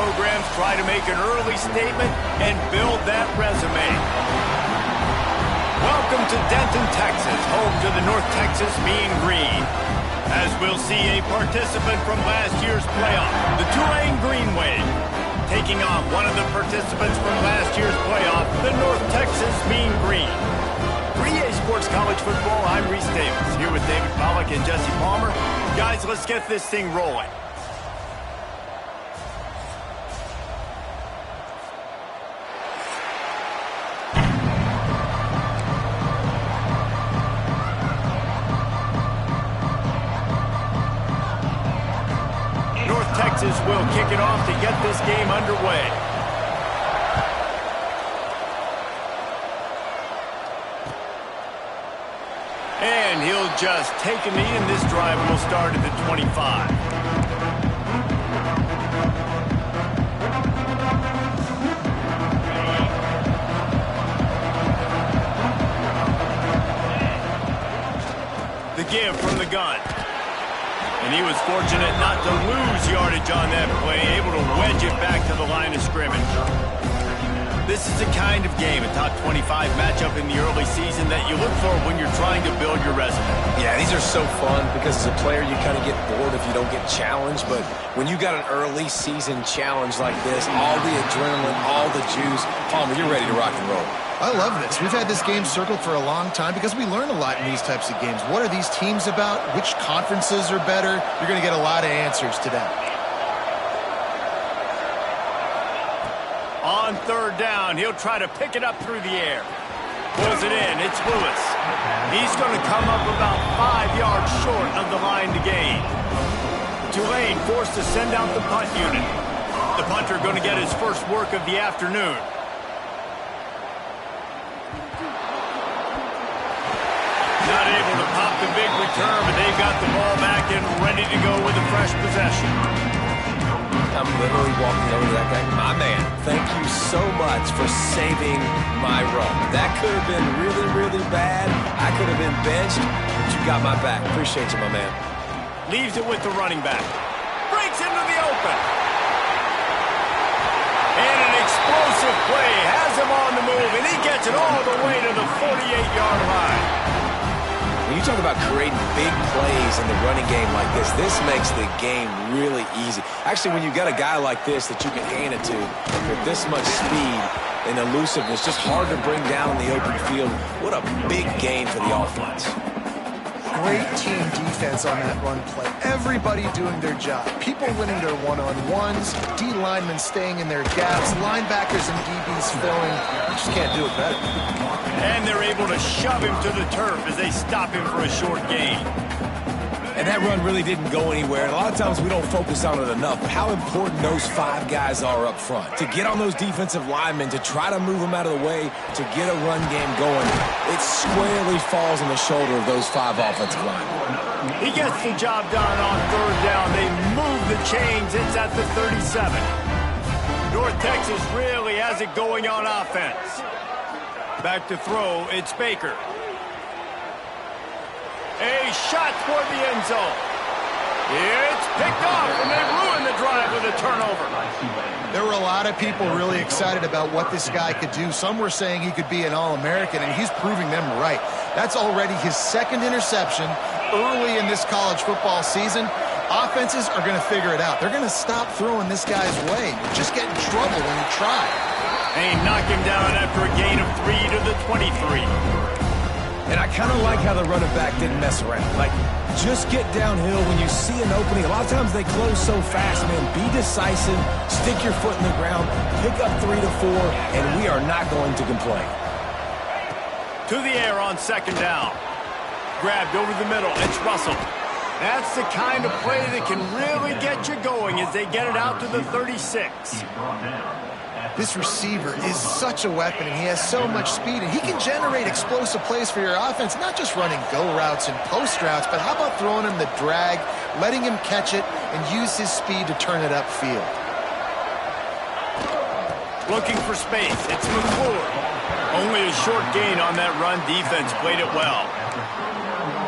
programs try to make an early statement and build that resume. Welcome to Denton, Texas, home to the North Texas Mean Green. As we'll see a participant from last year's playoff, the Tulane Green Wave, taking on one of the participants from last year's playoff, the North Texas Mean Green. 3A Sports College Football, I'm Reese Davis, here with David Pollack and Jesse Palmer. Guys, let's get this thing rolling. North Texas will kick it off to get this game underway. And he'll just take a knee, and this drive will start at the 25. The give from the gun. And he was fortunate not to lose yardage on that play, able to wedge it back to the line of scrimmage. This is the kind of game, a top 25 matchup in the early season, that you look for when you're trying to build your resume. Yeah, these are so fun because as a player you kind of get bored if you don't get challenged. But when you got an early season challenge like this, all the adrenaline, all the juice, Palmer, you're ready to rock and roll. I love this. We've had this game circled for a long time because we learn a lot in these types of games. What are these teams about? Which conferences are better? You're going to get a lot of answers today. On third down, he'll try to pick it up through the air. Pulls it in. It's Lewis. He's going to come up about 5 yards short of the line to gain. Tulane forced to send out the punt unit. The punter going to get his first work of the afternoon. Not able to pop the big return, but they've got the ball back and ready to go with a fresh possession. I'm literally walking over to that guy. My man, thank you so much for saving my run. That could have been really, really bad. I could have been benched, but you got my back. Appreciate you, my man. Leaves it with the running back. Breaks into the open. And an explosive play has him on the move, and he gets it all the way to the 48-yard line. When you talk about creating big plays in the running game like this makes the game really easy. Actually, when you got a guy like this that you can hand it to with this much speed and elusiveness, just hard to bring down in the open field, what a big gain for the offense. Great team defense on that run play. Everybody doing their job. People winning their one-on-ones, D linemen staying in their gaps, linebackers and DBs filling. You just can't do it better. And they're able to shove him to the turf as they stop him for a short gain. And that run really didn't go anywhere. And a lot of times we don't focus on it enough, but how important those 5 guys are up front. To get on those defensive linemen, to try to move them out of the way, to get a run game going, it squarely falls on the shoulder of those 5 offensive linemen. He gets the job done on third down. They move the chains. It's at the 37. North Texas really has it going on offense. Back to throw, it's Baker. A shot toward the end zone. It's picked off, and they ruin the drive with a turnover. There were a lot of people really excited about what this guy could do. Some were saying he could be an All-American, and he's proving them right. That's already his 2nd interception early in this college football season. Offenses are going to figure it out. They're going to stop throwing this guy's way. You just get in trouble when you try. They knock him down after a gain of 3 to the 23. And I kind of like how the running back didn't mess around. Like, just get downhill when you see an opening. A lot of times they close so fast, man. Be decisive, stick your foot in the ground, pick up 3 to 4, and we are not going to complain. To the air on 2nd down. Grabbed over the middle. It's Russell. That's the kind of play that can really get you going as they get it out to the 36. This receiver is such a weapon, and he has so much speed, and he can generate explosive plays for your offense, not just running go routes and post routes, but how about throwing him the drag, letting him catch it, and use his speed to turn it upfield. Looking for space. It's McClure. Only a short gain on that run. Defense played it well.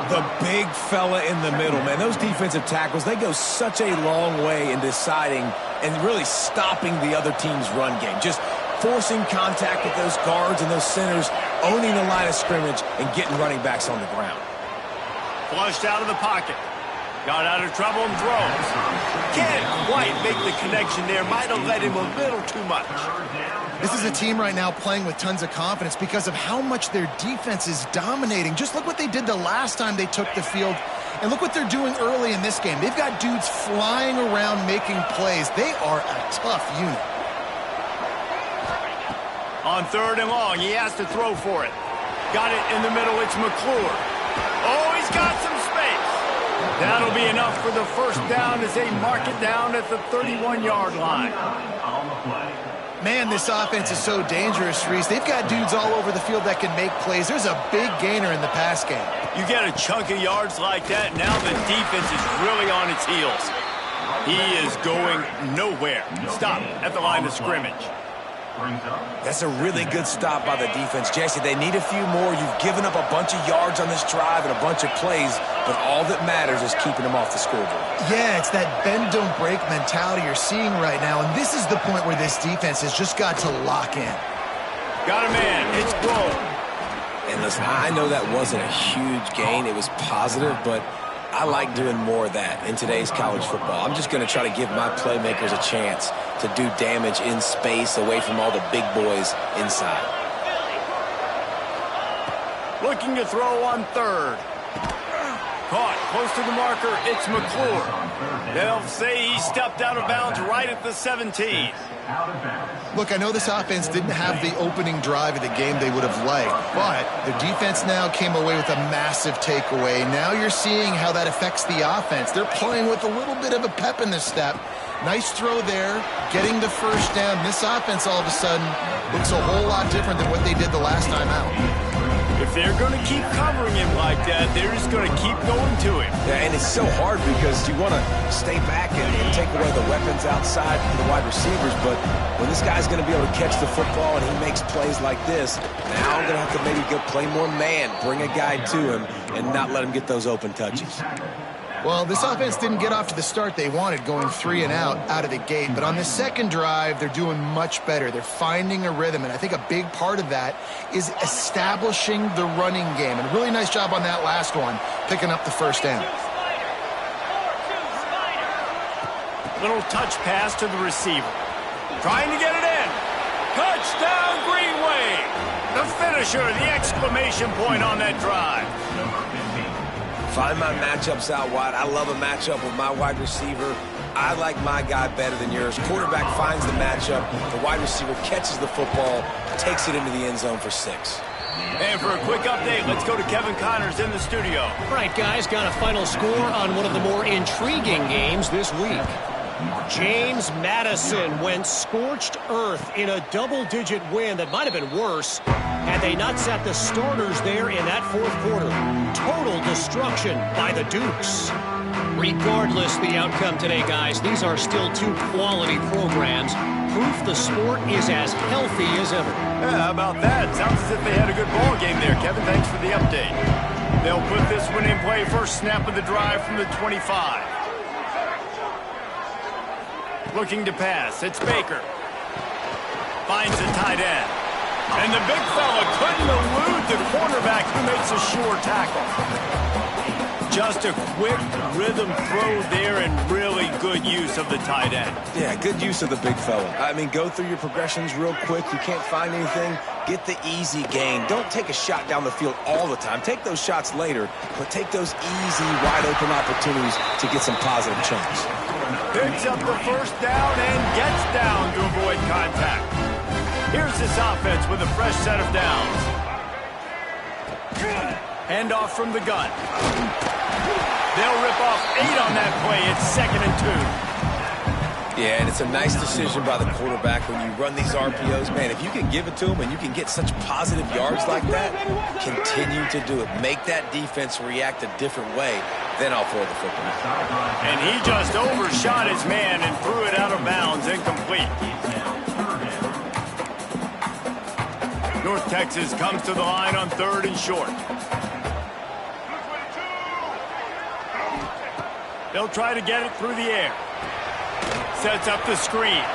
The big fella in the middle, man. Those defensive tackles, they go such a long way in deciding and really stopping the other team's run game. Just forcing contact with those guards and those centers, owning the line of scrimmage, and getting running backs on the ground. Flushed out of the pocket. Got out of trouble and throws. Can't quite make the connection there. Might have led him a little too much. This is a team right now playing with tons of confidence because of how much their defense is dominating. Just look what they did the last time they took the field, and look what they're doing early in this game. They've got dudes flying around making plays. They are a tough unit. On 3rd and long, he has to throw for it. Got it in the middle, it's McClure. Oh, he's got some space. That'll be enough for the first down as they mark it down at the 31-yard line. Man, this offense is so dangerous, Reese. They've got dudes all over the field that can make plays. There's a big gainer in the pass game. You get a chunk of yards like that, now the defense is really on its heels. He is going nowhere. Stop at the line of scrimmage. That's a really good stop by the defense. Jesse, they need a few more. You've given up a bunch of yards on this drive and a bunch of plays, but all that matters is keeping them off the scoreboard. Yeah, it's that bend, don't break mentality you're seeing right now, and this is the point where this defense has just got to lock in. Got a man. It's Grove. And listen, I know that wasn't a huge gain. It was positive, but I like doing more of that in today's college football. I'm just going to try to give my playmakers a chance to do damage in space away from all the big boys inside. Looking to throw on 3rd. Caught close to the marker. It's McClure. They'll say he stepped out of bounds right at the 17. Look, I know this offense didn't have the opening drive of the game they would have liked, but their defense now came away with a massive takeaway. Now you're seeing how that affects the offense. They're playing with a little bit of a pep in the step. Nice throw there, getting the first down. This offense all of a sudden looks a whole lot different than what they did the last time out. If they're going to keep covering him like that, they're just going to keep going to him. Yeah, and it's so hard because you want to stay back and take away the weapons outside from the wide receivers, but when this guy's going to be able to catch the football and he makes plays like this, now I'm going to have to maybe go play more man, bring a guy to him, and not let him get those open touches. Well, this offense didn't get off to the start they wanted, going 3 and out of the gate. But on the second drive, they're doing much better. They're finding a rhythm, and I think a big part of that is establishing the running game. And a really nice job on that last one, picking up the first down. Little touch pass to the receiver. Trying to get it in. Touchdown, Greenway. The finisher, the exclamation point on that drive. Find my matchups out wide. I love a matchup with my wide receiver. I like my guy better than yours. Quarterback finds the matchup. The wide receiver catches the football, takes it into the end zone for 6. And for a quick update, let's go to Kevin Connors in the studio. All right, guys, got a final score on one of the more intriguing games this week. James Madison went scorched earth in a double-digit win that might have been worse had they not set the starters there in that 4th quarter. Total destruction by the Dukes. Regardless the outcome today, guys, these are still 2 quality programs. Proof the sport is as healthy as ever. Yeah, how about that? Sounds as if they had a good ball game there, Kevin. Thanks for the update. They'll put this one in play. First snap of the drive from the 25. Looking to pass. It's Baker. Finds a tight end. And the big fella couldn't elude the cornerback who makes a sure tackle. Just a quick rhythm throw there and really good use of the tight end. Yeah, good use of the big fella. I mean, go through your progressions real quick. You can't find anything. Get the easy gain. Don't take a shot down the field all the time. Take those shots later, but take those easy, wide-open opportunities to get some positive chunks. Picks up the first down and gets down to avoid contact. Here's this offense with a fresh set of downs. Handoff from the gun. They'll rip off 8 on that play. It's 2nd and 2. Yeah, and it's a nice decision by the quarterback when you run these RPOs. Man, if you can give it to him and you can get such positive yards like that, continue to do it. Make that defense react a different way. Then I'll throw the football. And he just overshot his man and threw it out of bounds, incomplete. North Texas comes to the line on 3rd and short. They'll try to get it through the air. sets up the screen.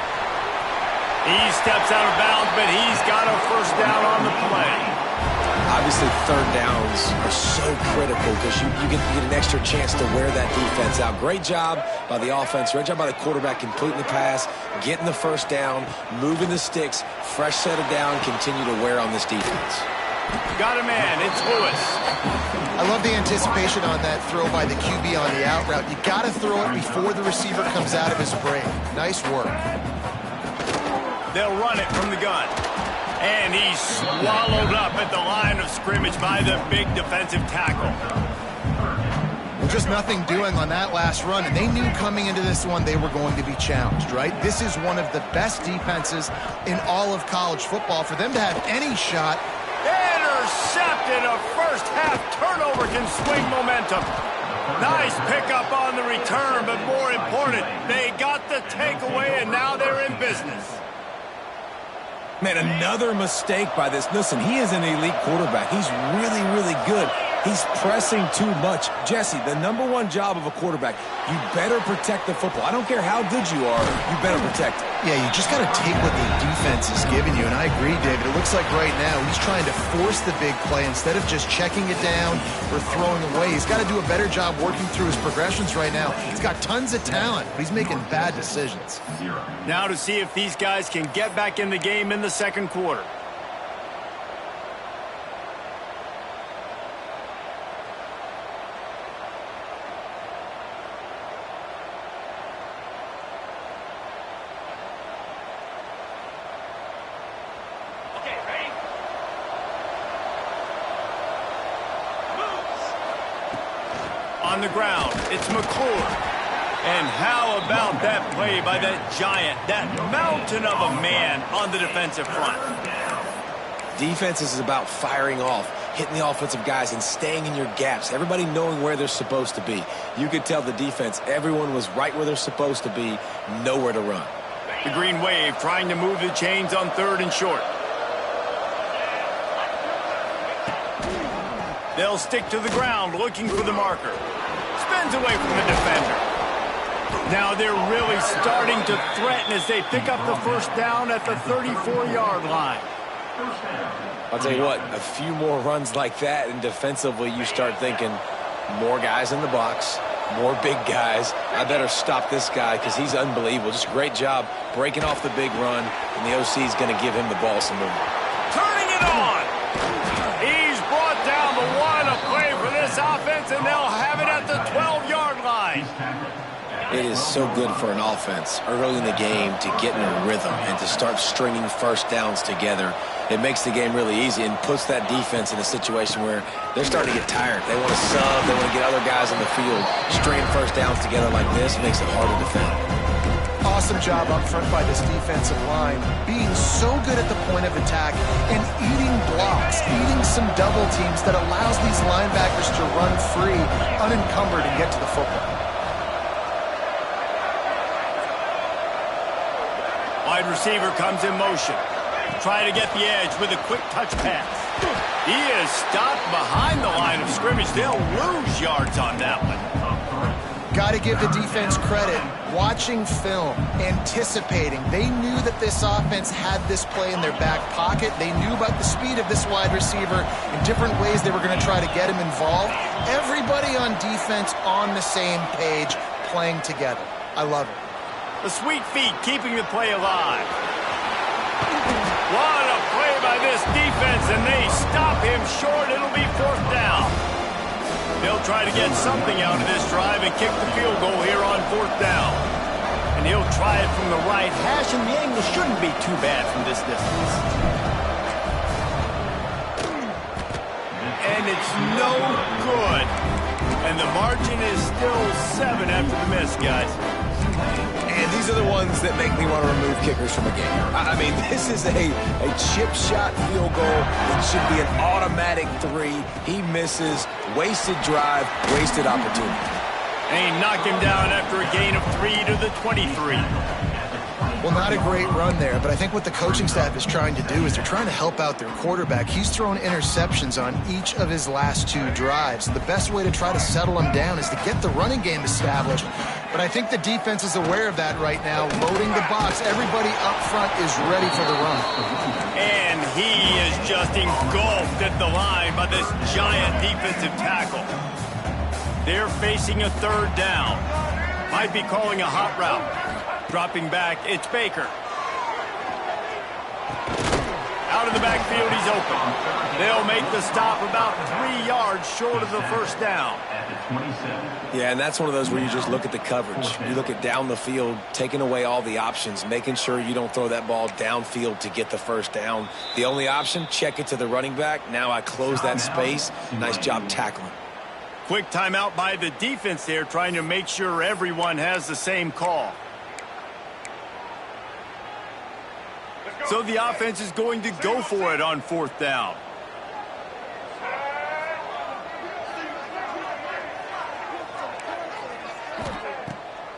He steps out of bounds, but he's got a first down on the play. Obviously, third downs are so critical because you get an extra chance to wear that defense out. Great job by the offense. Great job by the quarterback completing the pass, getting the first down, moving the sticks, fresh set of down, continue to wear on this defense. Got a man. It's Lewis. I love the anticipation on that throw by the QB on the out route. You got to throw it before the receiver comes out of his break. Nice work. They'll run it from the gun. And he's swallowed up at the line of scrimmage by the big defensive tackle. Well, just nothing doing on that last run, and they knew coming into this one they were going to be challenged, right? This is one of the best defenses in all of college football. For them to have any shot. Intercepted. A first-half turnover can swing momentum. Nice pickup on the return, but more important, they got the takeaway, and now they're in business. Man, another mistake by this. Listen, he is an elite quarterback. He's really, really good. He's pressing too much. Jesse, the #1 job of a quarterback, you better protect the football. I don't care how good you are, you better protect it. Yeah, you just got to take what the defense is giving you, and I agree, David. It looks like right now he's trying to force the big play instead of just checking it down or throwing away. He's got to do a better job working through his progressions right now. He's got tons of talent, but he's making bad decisions. Now to see if these guys can get back in the game in the second quarter. On the ground, it's McClure. And how about that play by that giant, that mountain of a man on the defensive front? Defense is about firing off, hitting the offensive guys and staying in your gaps. Everybody knowing where they're supposed to be. You could tell the defense, everyone was right where they're supposed to be, nowhere to run. The Green Wave trying to move the chains on 3rd and short. They'll stick to the ground looking for the marker. Spins away from the defender. Now they're really starting to threaten as they pick up the first down at the 34-yard line. I'll tell you what, a few more runs like that, and defensively you start thinking more guys in the box, more big guys. I better stop this guy because he's unbelievable. Just a great job breaking off the big run, and the OC is going to give him the ball some more. Turning it on. He's brought down the one, a play for this offense, and they'll have it at the 12-yard line. It is so good for an offense early in the game to get in a rhythm and to start stringing first downs together. It makes the game really easy and puts that defense in a situation where they're starting to get tired. They want to sub. They want to get other guys on the field. Stringing first downs together like this makes it hard to defend. Awesome job up front by this defensive line, being so good at the point of attack and eating blocks, eating some double teams that allows these linebackers to run free, unencumbered, and get to the football. Wide receiver comes in motion. Try to get the edge with a quick touch pass. He is stopped behind the line of scrimmage. They'll lose yards on that one. Got to give the defense credit. Watching film, anticipating. They knew that this offense had this play in their back pocket. They knew about the speed of this wide receiver in different ways they were going to try to get him involved. Everybody on defense on the same page, playing together. I love it. The sweet feet keeping the play alive. What a play by this defense, and they stop him short. It'll be 4th down. They'll try to get something out of this drive and kick the field goal here on 4th down. And he'll try it from the right hash, and the angle shouldn't be too bad from this distance. And it's no good. And the margin is still 7 after the miss, guys. And these are the ones that make me want to remove kickers from a game. I mean, this is a chip shot field goal. It should be an automatic 3. He misses. Wasted drive, wasted opportunity. And he knocked him down after a gain of 3 to the 23. Well, not a great run there, but I think what the coaching staff is trying to do is they're trying to help out their quarterback. He's thrown interceptions on each of his last 2 drives. The best way to try to settle him down is to get the running game established But I think the defense is aware of that right now, loading the box. Everybody up front is ready for the run. And he is just engulfed at the line by this giant defensive tackle. They're facing a third down. Might be calling a hot route. Dropping back, it's Baker. Out of the backfield, he's open. They'll make the stop about 3 yards short of the first down. Yeah, and that's one of those where you just look at the coverage. You look at down the field, taking away all the options, making sure you don't throw that ball downfield to get the first down. The only option, check it to the running back. Now I close that space. Nice job tackling. Quick timeout by the defense there, trying to make sure everyone has the same call. So the offense is going to go for it on fourth down.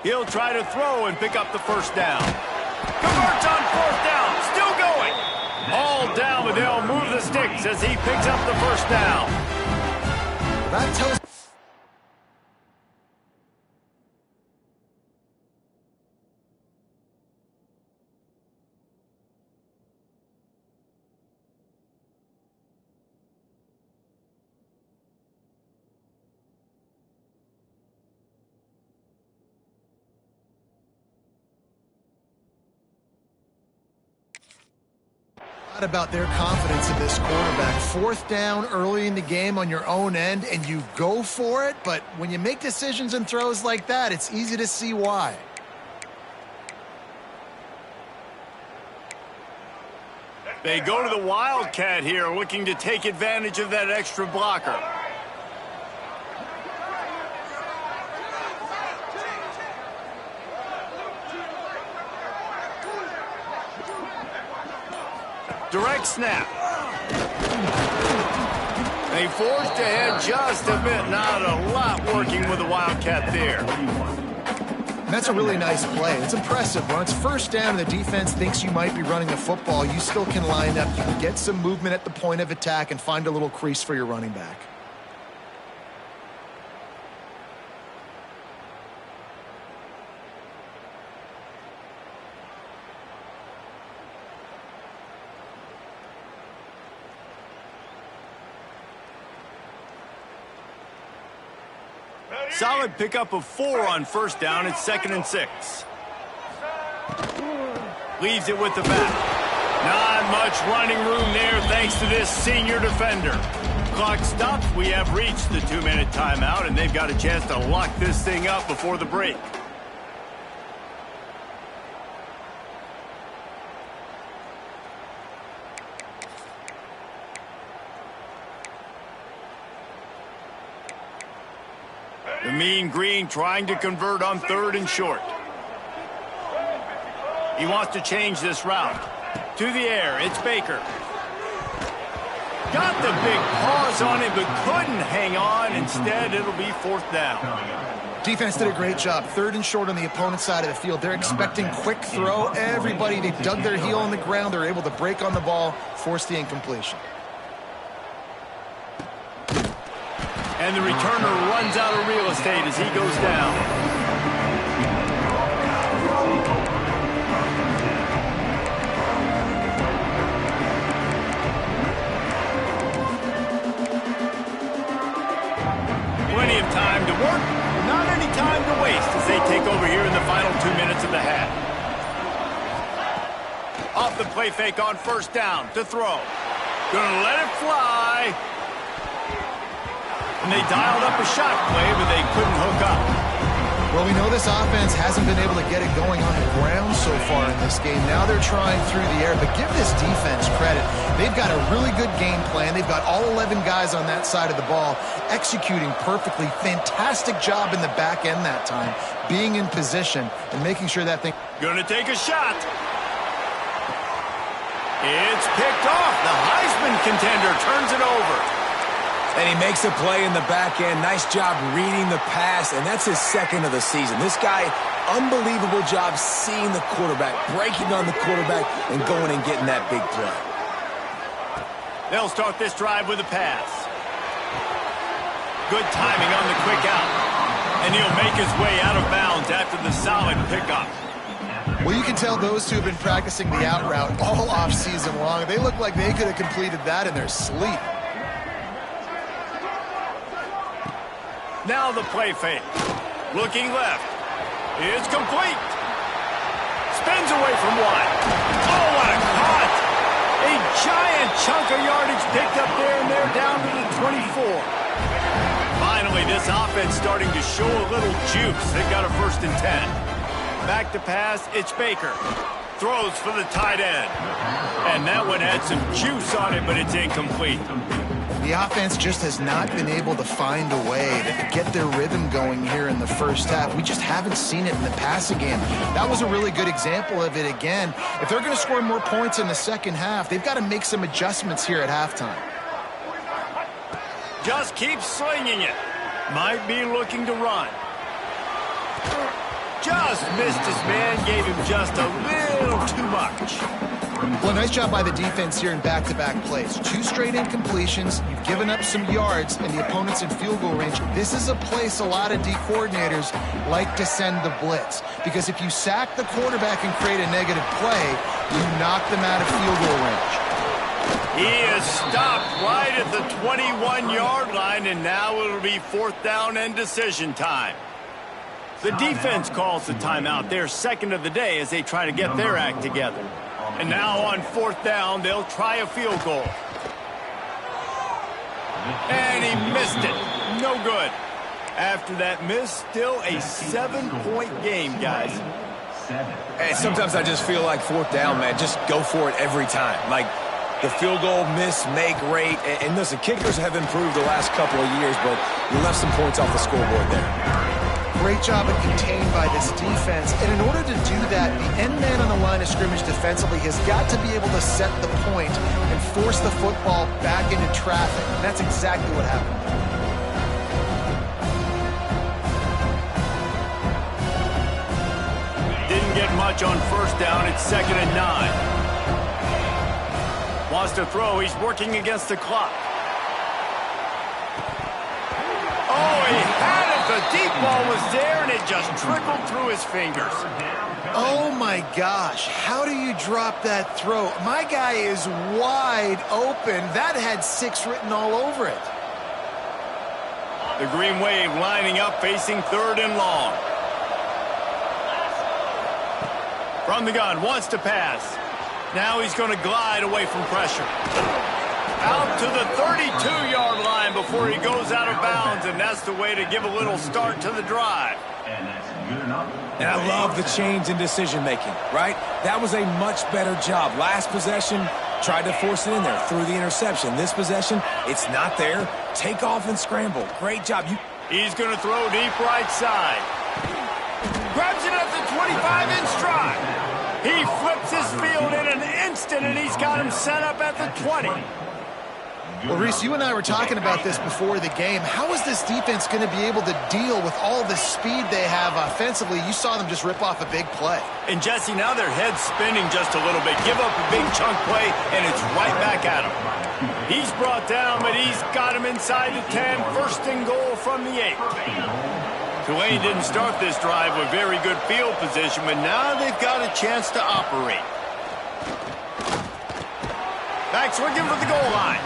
He'll try to throw and pick up the first down. Converts on fourth down. Still going. All down, but they'll move the sticks as he picks up the first down. That tells about their confidence in this quarterback. Fourth down early in the game on your own end, and you go for it, but when you make decisions and throws like that, it's easy to see why. They go to the Wildcat here, looking to take advantage of that extra blocker. Direct snap. They forced ahead just a bit. Not a lot working with the Wildcat there. And that's a really nice play. It's impressive. When it's first down and the defense thinks you might be running the football, you still can line up. You can get some movement at the point of attack and find a little crease for your running back. Solid pickup of 4 on first down. It's 2nd and 6. Leaves it with the back. Not much running room there thanks to this senior defender. Clock stops. We have reached the 2-minute timeout, and they've got a chance to lock this thing up before the break. The Mean Green trying to convert on 3rd and short. He wants to change this route. To the air, it's Baker. Got the big pause on it, but couldn't hang on. Instead, it'll be 4th down. Defense did a great job. 3rd and short on the opponent's side of the field. They're expecting quick throw. Everybody, they dug their heel on the ground. They're able to break on the ball, force the incompletion. And the returner runs out of real estate as he goes down. Plenty of time to work, not any time to waste as they take over here in the final 2 minutes of the half. Off the play fake on first down to throw. Gonna let it fly. And they dialed up a shot play, but they couldn't hook up. Well, we know this offense hasn't been able to get it going on the ground so far in this game. Now they're trying through the air, but give this defense credit. They've got a really good game plan. They've got all 11 guys on that side of the ball executing perfectly. Fantastic job in the back end that time, being in position and making sure that thing... Gonna take a shot. It's picked off. The Heisman contender turns it over. And he makes a play in the back end. Nice job reading the pass, and that's his 2nd of the season. This guy, unbelievable job seeing the quarterback, breaking on the quarterback, and going and getting that big play. They'll start this drive with a pass. Good timing on the quick out. And And he'll make his way out of bounds after the solid pickup. Well, you can tell those two have been practicing the out route all off season long. They look like they could have completed that in their sleep. Now the play fake. Looking left. It's complete. Spins away from one. Oh, what a cut! A giant chunk of yardage picked up there, and they're down to the 24. Finally, this offense starting to show a little juice. They've got a 1st and 10. Back to pass, it's Baker. Throws for the tight end. And that one had some juice on it, but it's incomplete. The offense just has not been able to find a way to get their rhythm going here in the first half. We just haven't seen it in the passing game. That was a really good example of it again. If they're going to score more points in the second half, they've got to make some adjustments here at halftime. Just keep slinging it. Might be looking to run. Just missed his man, gave him just a little too much. Well, nice job by the defense here in back-to-back plays. 2 straight incompletions, you've given up some yards, and the opponent's in field goal range. This is a place a lot of D coordinators like to send the blitz, because if you sack the quarterback and create a negative play, you knock them out of field goal range. He is stopped right at the 21-yard line, and now it'll be 4th down and decision time. The defense calls the timeout, their second of the day, as they try to get their act together. And now on 4th down, they'll try a field goal. And he missed it. No good. After that miss, still a 7-point game, guys. Hey, sometimes I just feel like 4th down, man, just go for it every time. Like the field goal miss, make rate. And listen, kickers have improved the last couple of years, but you left some points off the scoreboard there. Great job of contained by this defense. And in order to do that, the end man on the line of scrimmage defensively has got to be able to set the point and force the football back into traffic. And that's exactly what happened. Didn't get much on 1st down. It's 2nd and 9. Wants to throw. He's working against the clock. Oh, he had it. The deep ball was there, and it just trickled through his fingers. Oh, my gosh. How do you drop that throw? My guy is wide open. That had 6 written all over it. The Green Wave lining up, facing 3rd and long. From the gun, wants to pass. Now he's going to glide away from pressure. Out to the 32-yard line before he goes out of bounds, and that's the way to give a little start to the drive. And I love the change in decision-making, right? That was a much better job. Last possession, tried to force it in there, threw the interception. This possession, it's not there. Take off and scramble. Great job. He's going to throw deep right side. Grabs it at the 25 in stride. He flips his field in an instant, and he's got him set up at the 20. Well, Reese, you and I were talking about this before the game. How is this defense going to be able to deal with all the speed they have offensively? You saw them just rip off a big play. And, Jesse, now their head's spinning just a little bit. Give up a big chunk play, and it's right back at him. He's brought down, but he's got him inside the 10. 1st and goal from the 8. Tulane didn't start this drive with very good field position, but now they've got a chance to operate. Back swinging for the goal line.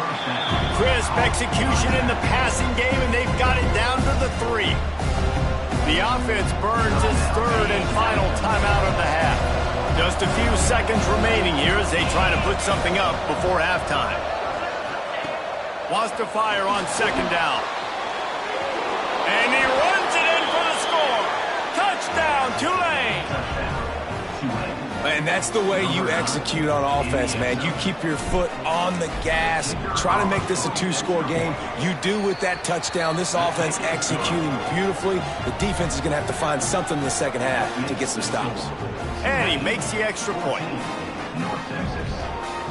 Crisp execution in the passing game, and they've got it down to the 3. The offense burns its 3rd and final timeout of the half. Just a few seconds remaining here as they try to put something up before halftime. Wants to fire on 2nd down. And he runs it in for the score. Touchdown, Tulane. And that's the way you execute on offense, man. You keep your foot on the gas. Try to make this a 2-score game. You do with that touchdown. This offense executing beautifully. The defense is going to have to find something in the second half to get some stops. And he makes the extra point. North Texas,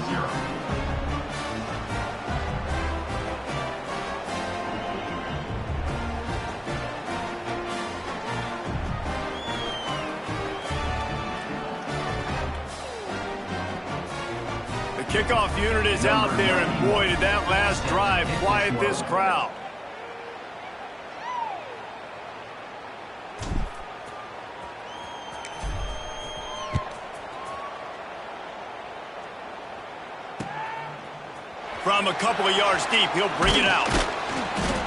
0. Kickoff unit is out there, and boy, did that last drive quiet this crowd. From a couple of yards deep, he'll bring it out.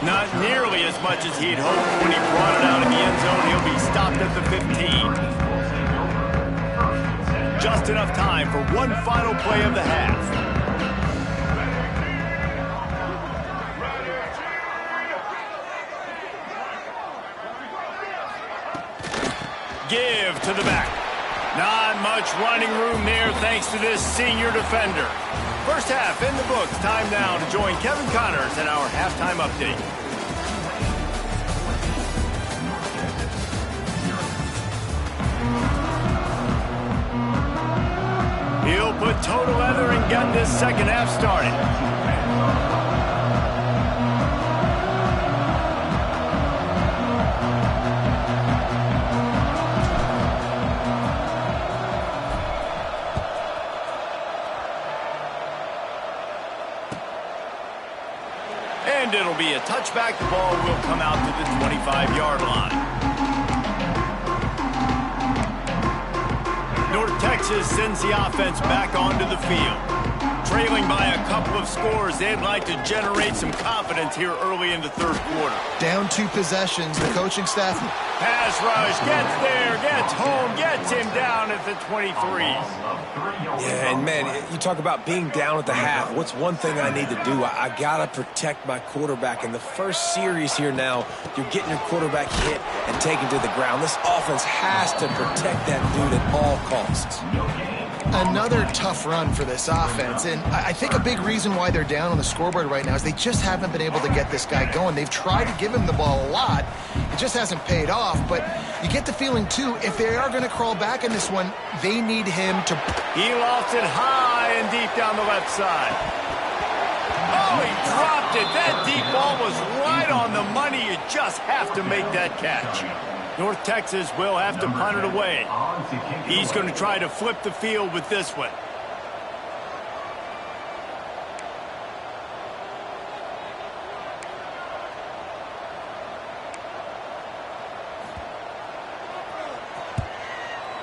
Not nearly as much as he'd hoped. When he brought it out in the end zone, he'll be stopped at the 15. Just enough time for one final play of the half. Give to the back. Not much running room there thanks to this senior defender. First half in the books. Time now to join Kevin Connors in our halftime update. He'll put toe to leather and get this second half started. And it'll be a touchback. The ball will come out to the 25-yard line. North Texas sends the offense back onto the field. Trailing by a couple of scores, they'd like to generate some confidence here early in the third quarter. Down 2 possessions, the coaching staff. Pass rush, gets there, gets home, gets him down at the 23. Yeah, and man, you talk about being down at the half. What's one thing I need to do? I got to protect my quarterback. In the first series here now, you're getting your quarterback hit and taken to the ground. This offense has to protect that dude at all costs. Another tough run for this offense, and I think a big reason why they're down on the scoreboard right now is they just haven't been able to get this guy going. They've tried to give him the ball a lot. It just hasn't paid off, but you get the feeling, too, if they are going to crawl back in this one, they need him to... He lofts it high and deep down the left side. Oh, he dropped it. That deep ball was right on the money. You just have to make that catch. North Texas will have to punt it away. He's going to try to flip the field with this one.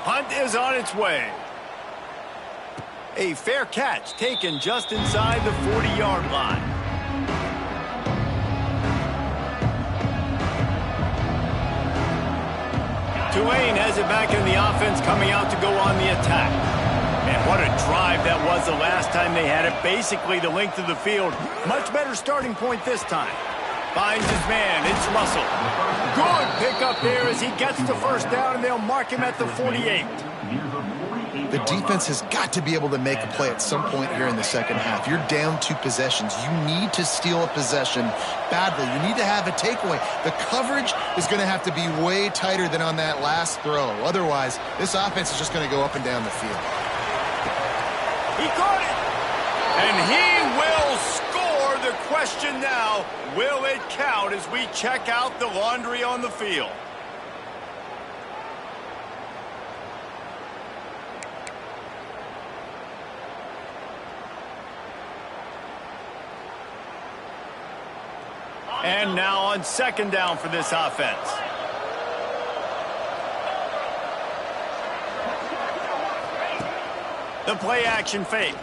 Punt is on its way. A fair catch taken just inside the 40-yard line. Tulane has it back in the offense, coming out to go on the attack. And what a drive that was the last time they had it. Basically the length of the field. Much better starting point this time. Finds his man. It's Russell. Good pickup there as he gets the first down, and they'll mark him at the 48. The defense has got to be able to make a play at some point here in the second half. You're down 2 possessions. You need to steal a possession badly. You need to have a takeaway. The coverage is going to have to be way tighter than on that last throw. Otherwise, this offense is just going to go up and down the field. He caught it! And he will score. The question now, will it count as we check out the laundry on the field? And now on second down for this offense. The play action fake.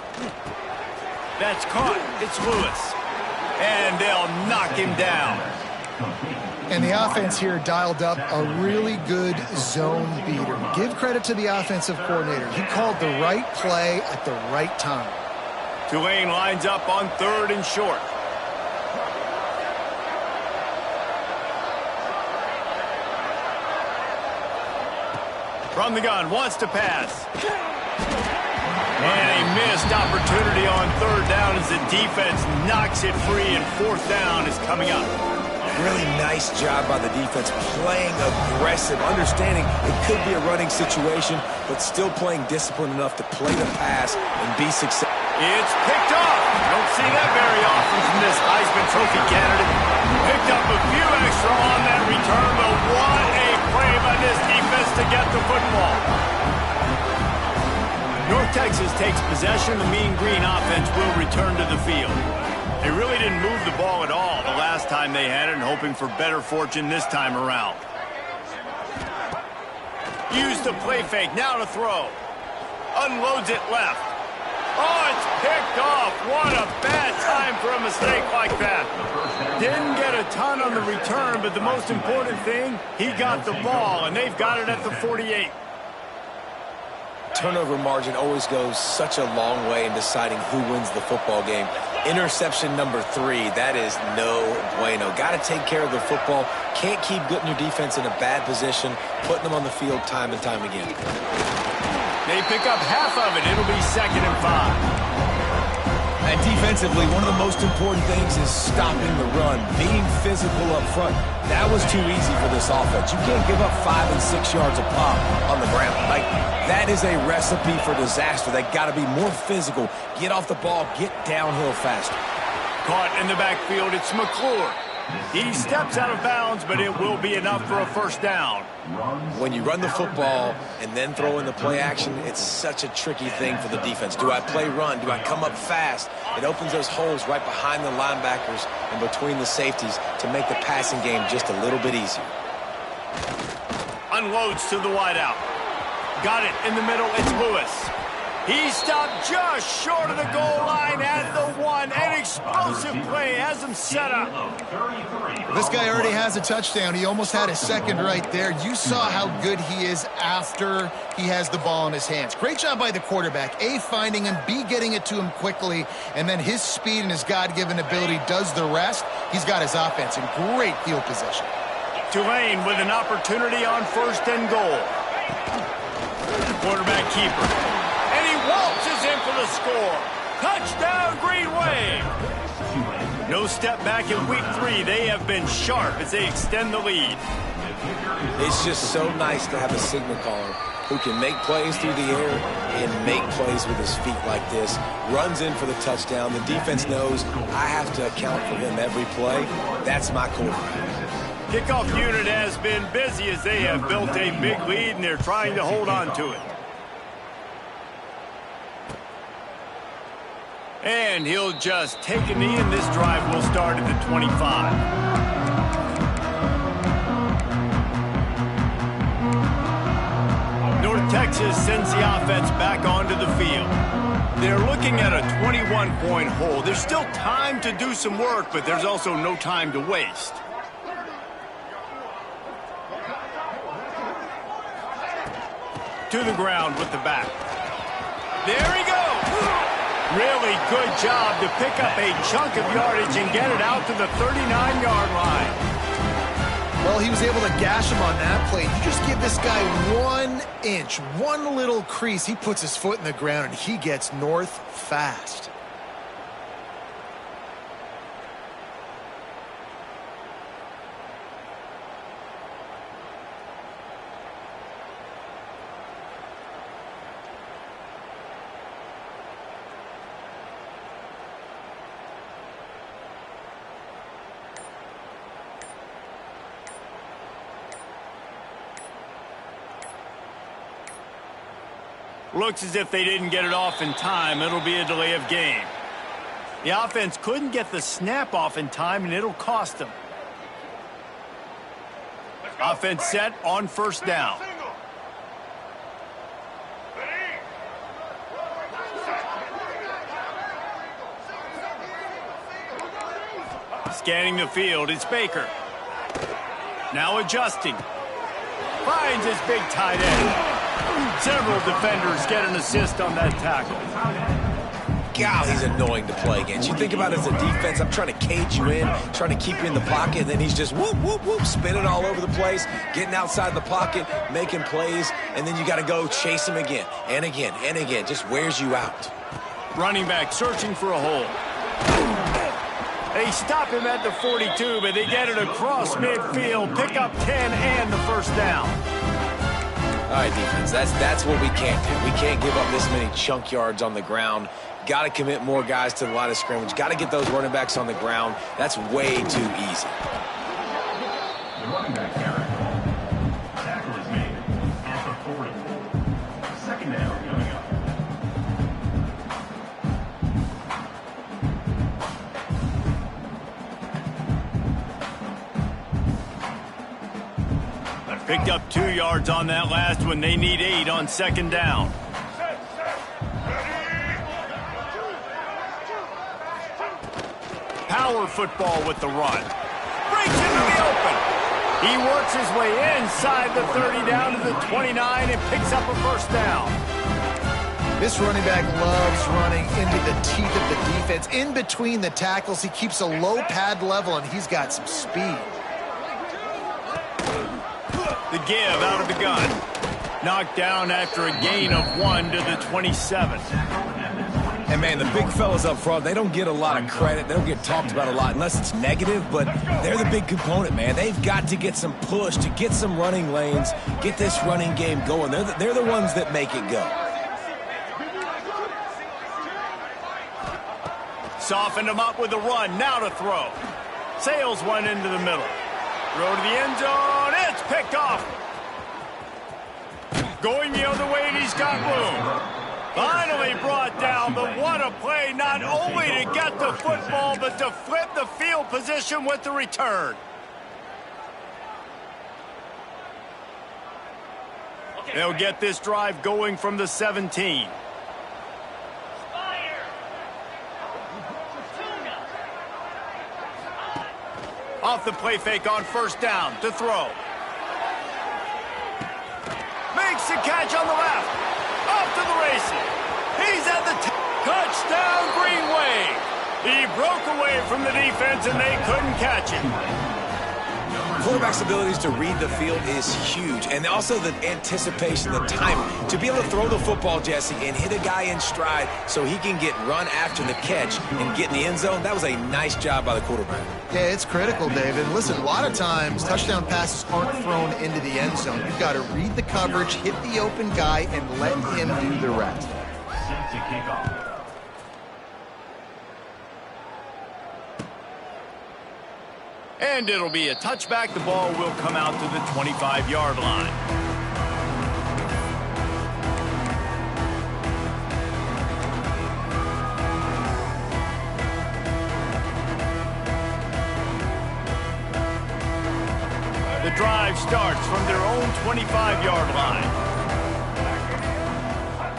That's caught. It's Lewis. And they'll knock him down. And the offense here dialed up a really good zone beater. Give credit to the offensive coordinator. He called the right play at the right time. Tulane lines up on 3rd and short. From the gun, wants to pass. And a missed opportunity on 3rd down as the defense knocks it free, and 4th down is coming up. Really nice job by the defense, playing aggressive, understanding it could be a running situation, but still playing disciplined enough to play the pass and be successful. It's picked off. Don't see that very often from this Heisman Trophy candidate. Picked up a few extra on that return, but what a play by this defense to get the football. North Texas takes possession. The Mean Green offense will return to the field. They really didn't move the ball at all the last time they had it, and hoping for better fortune this time around. Use the play fake, now to throw. Unloads it left. Oh, it's picked off. What a bad time for a mistake like that. Didn't get a ton on the return, but the most important thing, he got the ball, and they've got it at the 48. Turnover margin always goes such a long way in deciding who wins the football game. Interception number 3, that is no bueno. Got to take care of the football. Can't keep putting your defense in a bad position, putting them on the field time and time again. They pick up half of it. It'll be 2nd and 5. And defensively, one of the most important things is stopping the run, being physical up front. That was too easy for this offense. You can't give up 5 and 6 yards a pop on the ground. Like, that is a recipe for disaster. They got to be more physical, get off the ball, get downhill faster. Caught in the backfield, it's McClure. He steps out of bounds, but it will be enough for a 1st down. When you run the football and then throw in the play action, it's such a tricky thing for the defense. Do I play run? Do I come up fast? It opens those holes right behind the linebackers and between the safeties to make the passing game just a little bit easier. Unloads to the wideout. Got it in the middle, it's Lewis. He stopped just short of the goal line at the 1. An explosive play has him set up. This guy already has a touchdown. He almost had a 2nd right there. You saw how good he is after he has the ball in his hands. Great job by the quarterback. A, finding him, B, getting it to him quickly, and then his speed and his God-given ability does the rest. He's got his offense in great field position. Tulane with an opportunity on 1st and goal. Quarterback keeper. And he waltzes in for the score. Touchdown, Green Wave. No step back in week 3. They have been sharp as they extend the lead. It's just so nice to have a signal caller who can make plays through the air and make plays with his feet like this. Runs in for the touchdown. The defense knows I have to account for him every play. That's my quarterback. Kickoff unit has been busy as they have built a big lead and they're trying to hold on to it. And he'll just take a knee, and this drive will start at the 25. North Texas sends the offense back onto the field. They're looking at a 21-point hole. There's still time to do some work, but there's also no time to waste. To the ground with the back. There he goes. Really good job to pick up a chunk of yardage and get it out to the 39-yard line. Well, he was able to gash him on that play. You just give this guy 1 inch, one little crease. He puts his foot in the ground, and he gets north fast. Looks as if they didn't get it off in time. It'll be a delay of game. The offense couldn't get the snap off in time, and it'll cost them. Offense set on 1st down. Scanning the field, it's Baker. Now adjusting. Finds his big tight end. Several defenders get an assist on that tackle. God, he's annoying to play against. You think about it as a defense, I'm trying to cage you in, trying to keep you in the pocket, and then he's just whoop, whoop, whoop, spinning all over the place, getting outside the pocket, making plays, and then you got to go chase him again and again and again. Just wears you out. Running back searching for a hole. They stop him at the 42, but they get it across midfield, pick up 10 and the 1st down. All right, defense, that's what we can't do. We can't give up this many chunk yards on the ground. Got to commit more guys to the line of scrimmage. Got to get those running backs on the ground. That's way too easy. The running back carry. Tackle is made at the 40. 2nd down coming up. Picked up 2 yards on that last one. They need 8 on 2nd down. power football with the run. Breaks into the open. He works his way inside the 30 down to the 29 and picks up a first down. This running back loves running into the teeth of the defense. In between the tackles, he keeps a low pad level, and he's got some speed. The give out of the gun. Knocked down after a gain of 1 to the 27. And, man, the big fellas up front, they don't get a lot of credit. They don't get talked about a lot unless it's negative, but they're the big component, man. They've got to get some push to get some running lanes, get this running game going. They're the ones that make it go. Softened him up with a run. Now to throw. Sails one into the middle. Throw to the end zone. It's picked off. Going the other way, and he's got room. Finally brought down, but what a play, not only to get the football, but to flip the field position with the return. They'll get this drive going from the 17. Off the play fake on first down to throw. Makes the catch on the left. Off to the races. He's at the touchdown, Green Wave. He broke away from the defense and they couldn't catch him. Quarterback's abilities to read the field is huge, and also the anticipation, the timing. To be able to throw the football, Jesse, and hit a guy in stride so he can get run after the catch and get in the end zone, that was a nice job by the quarterback. Yeah, it's critical, David. Listen, a lot of times touchdown passes aren't thrown into the end zone. You've got to read the coverage, hit the open guy, and let him do the rest. Set to kick off. And it'll be a touchback. The ball will come out to the 25-yard line. The drive starts from their own 25-yard line.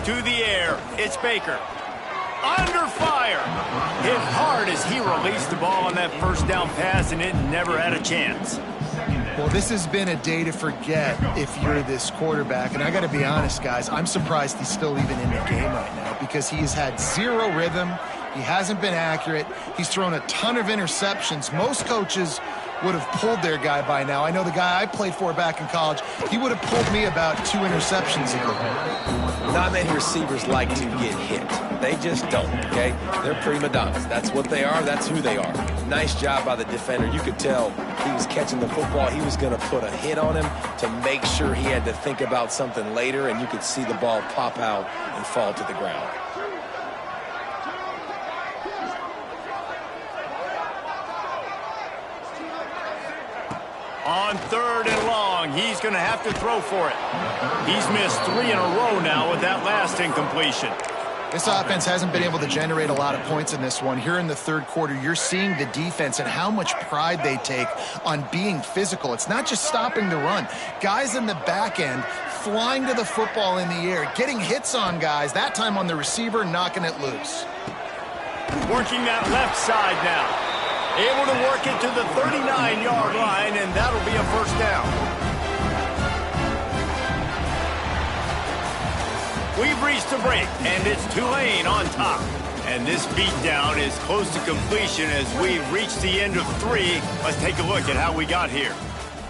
To the air, it's Baker. Under fire. Hit hard as he released the ball on that first down pass, and it never had a chance. Well, this has been a day to forget if you're this quarterback. And I got to be honest, guys, I'm surprised he's still even in the game right now because he has had zero rhythm. He hasn't been accurate. He's thrown a ton of interceptions. Most coaches would have pulled their guy by now. I know the guy I played for back in college, he would have pulled me about 2 interceptions ago. Not many receivers like to get hit. They just don't, okay? They're prima donnas. That's what they are. That's who they are. Nice job by the defender. You could tell he was catching the football. He was going to put a hit on him to make sure he had to think about something later, and you could see the ball pop out and fall to the ground. On 3rd and long, he's going to have to throw for it. He's missed 3 in a row now with that last incompletion. This offense hasn't been able to generate a lot of points in this one. Here in the third quarter, you're seeing the defense and how much pride they take on being physical. It's not just stopping the run. Guys in the back end flying to the football in the air, getting hits on guys, that time on the receiver, knocking it loose. Working that left side now. Able to work it to the 39-yard line, and that'll be a first down. We've reached a break, and it's Tulane on top. And this beatdown is close to completion as we've reached the end of 3. Let's take a look at how we got here.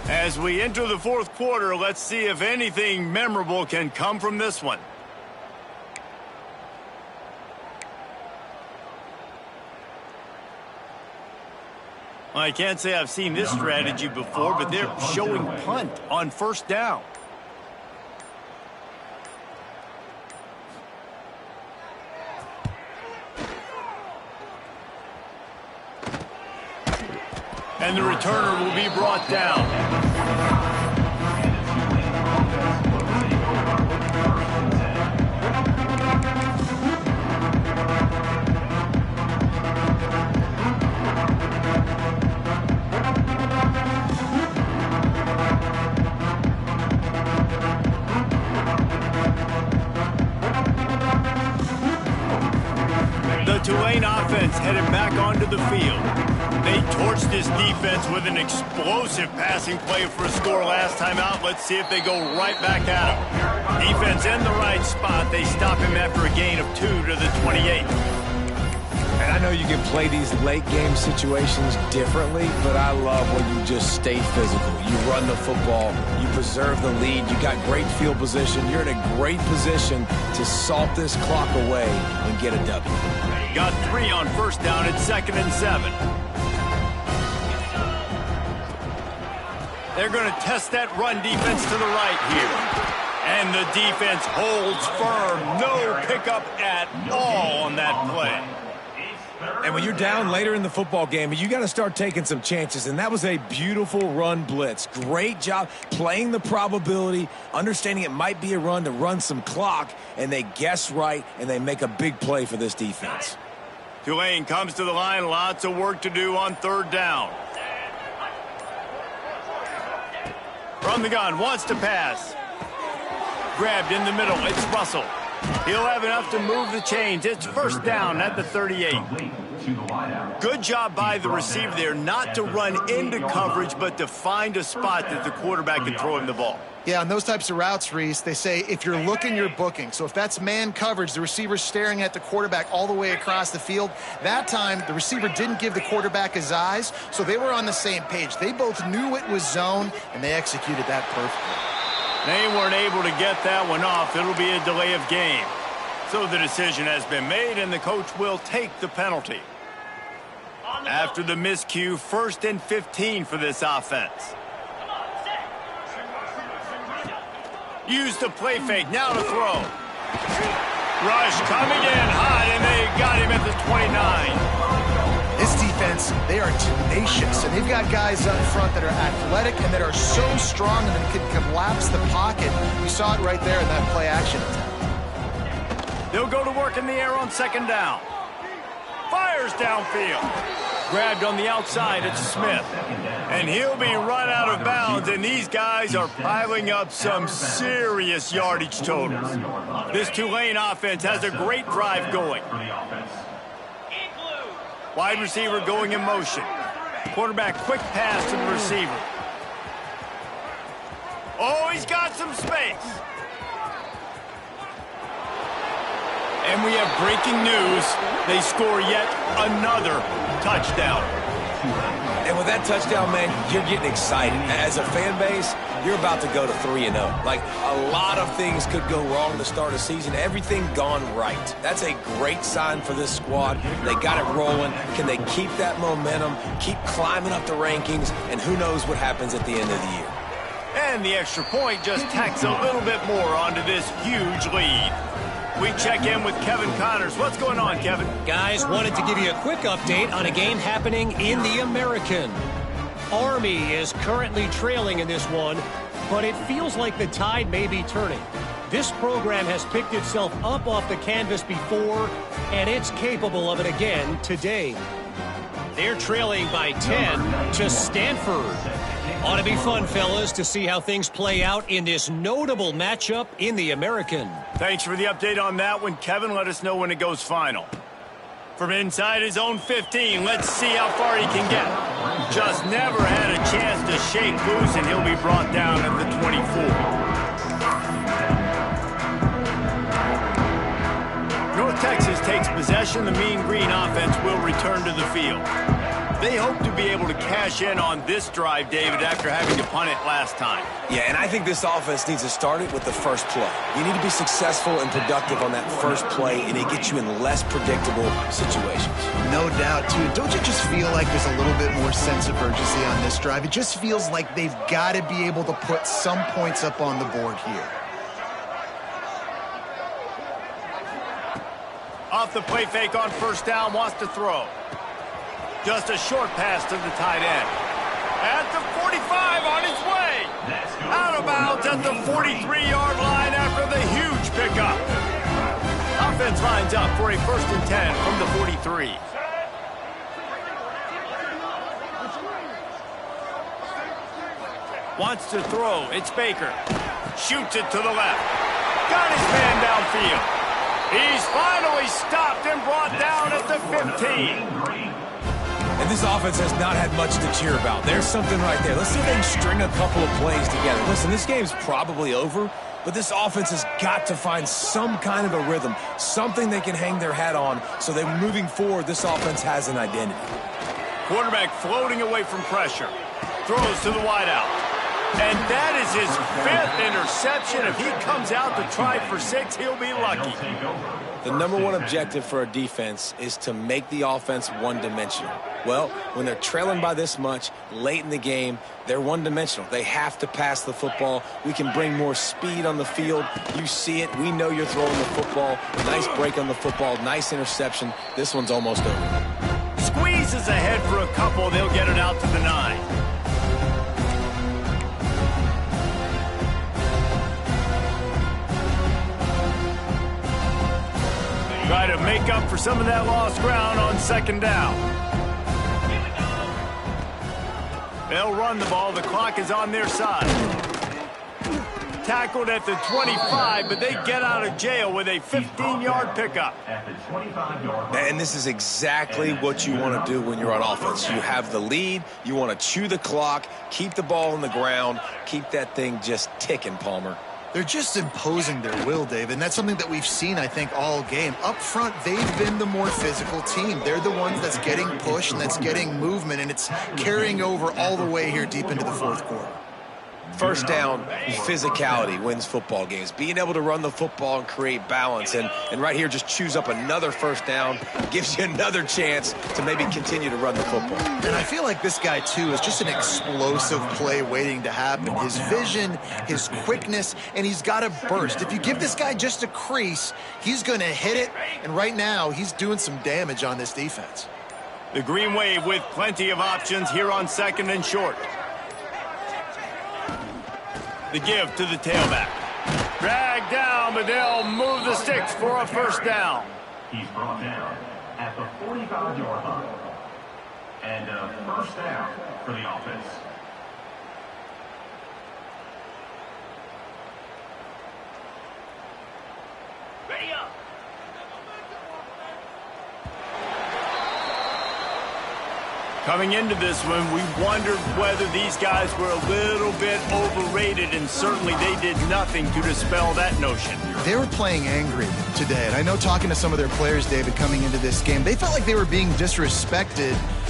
As we enter the fourth quarter, let's see if anything memorable can come from this one. I can't say I've seen this strategy before, but they're showing punt on first down. And the returner will be brought down. Tulane offense headed back onto the field. They torched this defense with an explosive passing play for a score last time out. Let's see if they go right back at him. Defense in the right spot. They stop him after a gain of 2 to the 28. And I know you can play these late game situations differently, but I love when you just stay physical. You run the football, you preserve the lead, you got great field position. You're in a great position to salt this clock away and get a W. Got 3 on first down at 2nd and 7. They're going to test that run defense to the right here. And the defense holds firm. No pickup at all on that play. And when you're down later in the football game, you got to start taking some chances. And that was a beautiful run blitz. Great job playing the probability, understanding it might be a run to run some clock, and they guess right, and they make a big play for this defense. Tulane comes to the line. Lots of work to do on 3rd down. From the gun, wants to pass. Grabbed in the middle. It's Russell. He'll have enough to move the chains. It's 1st down at the 38. Good job by the receiver there not to run into coverage, but to find a spot that the quarterback can throw him the ball. Yeah, on those types of routes, Reese, they say if you're looking, you're booking. So if that's man coverage, the receiver's staring at the quarterback all the way across the field. That time, the receiver didn't give the quarterback his eyes, so they were on the same page. They both knew it was zone, and they executed that perfectly. They weren't able to get that one off. It'll be a delay of game. So the decision has been made, and the coach will take the penalty. After the miscue, 1st and 15 for this offense. Use the play fake. Now to throw. Rush coming in hot, and they got him at the 29. This defense, they are tenacious, and they've got guys up front that are athletic and that are so strong and that can collapse the pocket. You saw it right there in that play action attempt. They'll go to work in the air on 2nd down. Fires downfield. Grabbed on the outside, it's Smith. And he'll be run out of bounds, and these guys are piling up some serious yardage totals. This Tulane offense has a great drive going. Wide receiver going in motion. Quarterback quick pass to the receiver. Oh, he's got some space. And we have breaking news. They score yet another touchdown. And with that touchdown, man, you're getting excited. As a fan base, you're about to go to 3-0. Like, a lot of things could go wrong to start a season. Everything gone right. That's a great sign for this squad. They got it rolling. Can they keep that momentum, keep climbing up the rankings, and who knows what happens at the end of the year. And the extra point just tacks a little bit more onto this huge lead. We check in with Kevin Connors. What's going on, Kevin? Guys, wanted to give you a quick update on a game happening in the American. Army is currently trailing in this one, but it feels like the tide may be turning. This program has picked itself up off the canvas before, and it's capable of it again today. They're trailing by 10 to Stanford. Ought to be fun, fellas, to see how things play out in this notable matchup in the American. Thanks for the update on that one, Kevin. Let us know when it goes final. From inside his own 15, let's see how far he can get. Just never had a chance to shake loose, and he'll be brought down at the 24. North Texas takes possession. The Mean Green offense will return to the field. They hope to be able to cash in on this drive, David, after having to punt it last time. Yeah, and I think this offense needs to start it with the first play. You need to be successful and productive on that first play, and it gets you in less predictable situations. No doubt, too. Don't you just feel like there's a little bit more sense of urgency on this drive? It just feels like they've got to be able to put some points up on the board here. Off the play fake on 1st down, wants to throw. Just a short pass to the tight end. At the 45, on his way. Out of bounds at the 43-yard line after the huge pickup. Offense lines up for a 1st and 10 from the 43. Wants to throw. It's Baker. Shoots it to the left. Got his man downfield. He's finally stopped and brought down at the 15. And this offense has not had much to cheer about. There's something right there. Let's see if they can string a couple of plays together. Listen, this game's probably over, but this offense has got to find some kind of a rhythm, something they can hang their hat on so that moving forward, this offense has an identity. Quarterback floating away from pressure. Throws to the wideout. And that is his 5th interception. If he comes out to try for 6, he'll be lucky. The number one objective for a defense is to make the offense one-dimensional. Well, when they're trailing by this much, late in the game, they're one-dimensional. They have to pass the football. We can bring more speed on the field. You see it. We know you're throwing the football. Nice break on the football. Nice interception. This one's almost over. Squeezes ahead for a couple. They'll get it out to the 9. Try to make up for some of that lost ground on 2nd down. They'll run the ball. The clock is on their side. Tackled at the 25, but they get out of jail with a 15-yard pickup. And this is exactly what you want to do when you're on offense. You have the lead. You want to chew the clock, keep the ball on the ground, keep that thing just ticking, Palmer. They're just imposing their will, Dave, and that's something that we've seen, I think, all game. Up front, they've been the more physical team. They're the ones that's getting pushed and that's getting movement, and it's carrying over all the way here deep into the 4th quarter. First down, physicality wins football games. Being able to run the football and create balance. And right here, just choose up another first down, gives you another chance to maybe continue to run the football. And I feel like this guy, too, is just an explosive play waiting to happen. His vision, his quickness, and he's got a burst. If you give this guy just a crease, he's going to hit it. And right now, he's doing some damage on this defense. The Green Wave with plenty of options here on 2nd and short. The give to the tailback. Drag down, but they'll move the sticks for a first down. He's brought down at the 45-yard line. And a first down for the offense. Ready up. Coming into this one, we wondered whether these guys were a little bit overrated, and certainly they did nothing to dispel that notion. They were playing angry today, and I know talking to some of their players, David, coming into this game, they felt like they were being disrespected